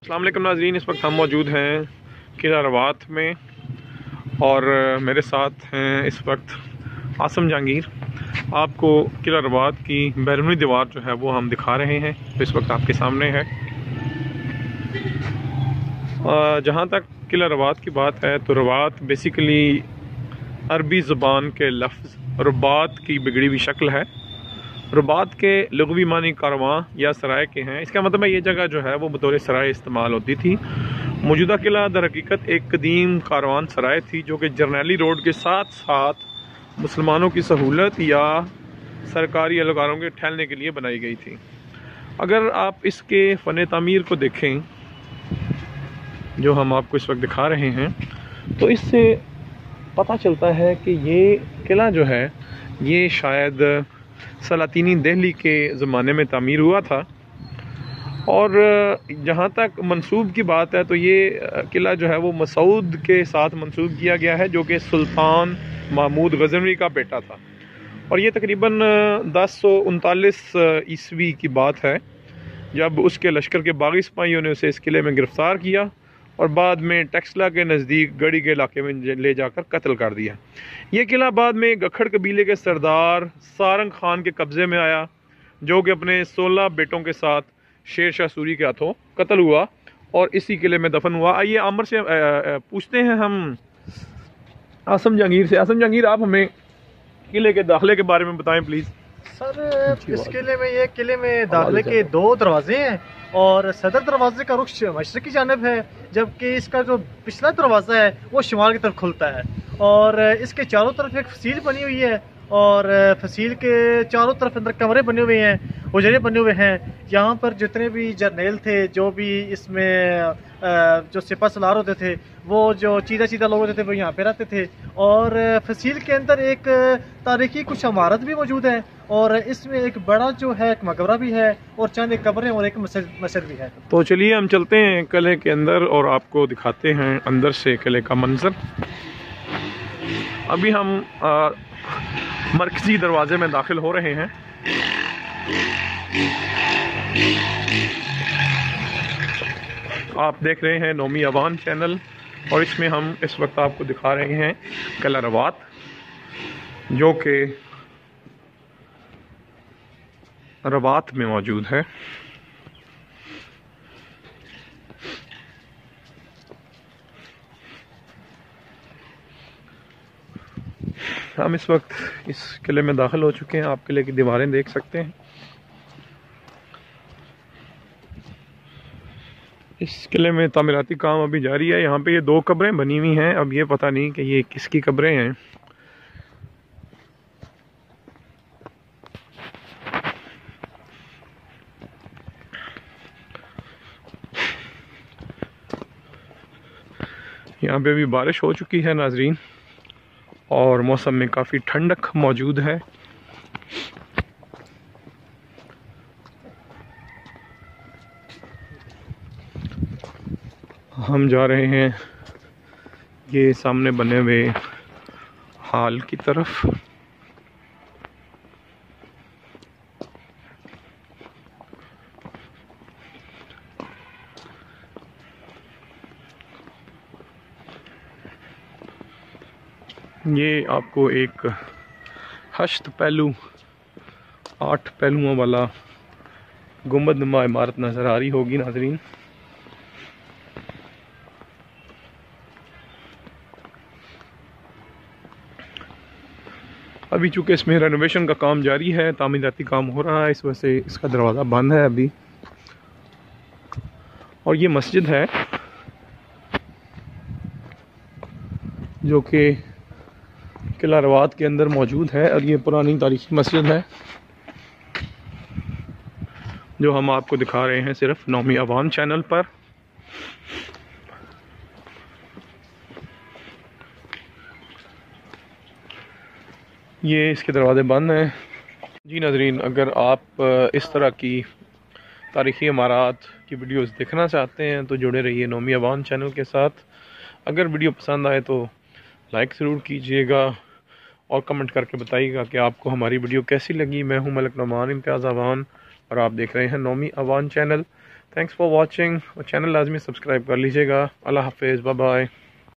अस्सलाम वालेकुम नाज़रीन, इस वक्त हम मौजूद हैं किला रवात में और मेरे साथ हैं इस वक्त आसम जहांगीर। आपको किला रवात की बैरूनी दीवार जो है वो हम दिखा रहे हैं, तो इस वक्त आपके सामने है। जहाँ तक किला रवात की बात है तो रवात बेसिकली अरबी ज़ुबान के लफ्ज़ रुबात की बिगड़ी हुई शक्ल है। रुबात के लुग़वी मानी कारवां या सराय के हैं। इसका मतलब है ये जगह जो है वो बतौर सराय इस्तेमाल होती थी। मौजूदा किला दर हकीकत एक कदीम कारवान सराय थी जो कि जर्नैली रोड के साथ साथ मुसलमानों की सहूलत या सरकारी एहलकारों के ठहरने के लिए बनाई गई थी। अगर आप इसके फ़न तामीर को देखें जो हम आपको इस वक्त दिखा रहे हैं तो इससे पता चलता है कि ये किला जो है ये शायद सलातीनी दिल्ली के ज़माने में तामीर हुआ था। और जहाँ तक मंसूब की बात है तो ये किला जो है वो मसूद के साथ मंसूब किया गया है जो कि सुल्तान महमूद गज़नवी का बेटा था। और ये तकरीबन 1039 ईस्वी की बात है जब उसके लश्कर के बागी सिपाहियों ने उसे इस किले में गिरफ़्तार किया और बाद में टेक्सला के नज़दीक गढ़ी के इलाके में ले जाकर कत्ल कर दिया। ये किला बाद में गखड़ कबीले के सरदार सारंग खान के कब्ज़े में आया जो कि अपने 16 बेटों के साथ शेर शाह सूरी के हाथों कत्ल हुआ और इसी किले में दफन हुआ। आइए आमर से पूछते हैं हम आसम जहांगीर से। आसम जहांगीर, आप हमें किले के दाखिले के बारे में बताएं प्लीज़। सर, इस किले में दाखिले के 2 दरवाजे हैं और सदर दरवाजे का रुख मशरक़ की जानिब है, जबकि इसका जो पिछला दरवाज़ा है वो शुमाल की तरफ खुलता है। और इसके चारों तरफ एक फसील बनी हुई है और फसील के चारों तरफ अंदर कमरे बने हुए हैं, हुजरे बने हुए हैं। यहाँ पर जितने भी जर्नेल थे, जो भी इसमें जो सिपा सलार होते थे, वो जो चीदा लोग होते थे वो यहाँ पे रहते थे। और फसील के अंदर एक तारीखी कुछ इमारत भी मौजूद है और इसमें एक बड़ा जो है एक मकबरा भी है और चंद एक कब्रें और एक मस्जिद भी है। तो चलिए हम चलते हैं किले के अंदर और आपको दिखाते हैं अंदर से किले का मंजर। अभी हम मरकजी दरवाजे में दाखिल हो रहे हैं। आप देख रहे हैं नौमी अवान चैनल और इसमें हम इस वक्त आपको दिखा रहे हैं किला रवात जो कि रवात में मौजूद है। हम इस वक्त इस किले में दाखिल हो चुके हैं। आप किले की दीवारें देख सकते हैं। इस किले में तामीराती काम अभी जारी है। यहाँ पे ये 2 कब्रें बनी हुई हैं। अब ये पता नहीं कि ये किसकी कब्रें हैं। यहाँ पे अभी बारिश हो चुकी है नाजरीन और मौसम में काफ़ी ठंडक मौजूद है। हम जा रहे हैं ये सामने बने हुए हाल की तरफ। ये आपको एक हश्त पहलू 8 पहलुओं वाला गुंबदनुमा इमारत नज़र आ रही होगी नाजरीन। अभी चूँकि इसमें रेनोवेशन का काम जारी है, तामीराती काम हो रहा है, इस वजह से इसका दरवाज़ा बंद है अभी। और ये मस्जिद है जो कि किला रवात के अंदर मौजूद है और ये पुरानी तारीखी मस्जिद है जो हम आपको दिखा रहे हैं सिर्फ नौमी अवान चैनल पर। ये इसके दरवाजे बंद हैं। जी नाजरीन, अगर आप इस तरह की तारीखी इमारत की वीडियोस देखना चाहते हैं तो जुड़े रहिए नौमी अवान चैनल के साथ। अगर वीडियो पसंद आए तो लाइक ज़रूर कीजिएगा और कमेंट करके बताइएगा कि आपको हमारी वीडियो कैसी लगी। मैं हूं मलिक नुमान इम्तियाज़ अवान। और आप देख रहे हैं Naumi Awan channel. Thanks for watching, और चैनल लाजमी सब्सक्राइब कर लीजिएगा। अल्लाह हाफिज़, बाय बाय।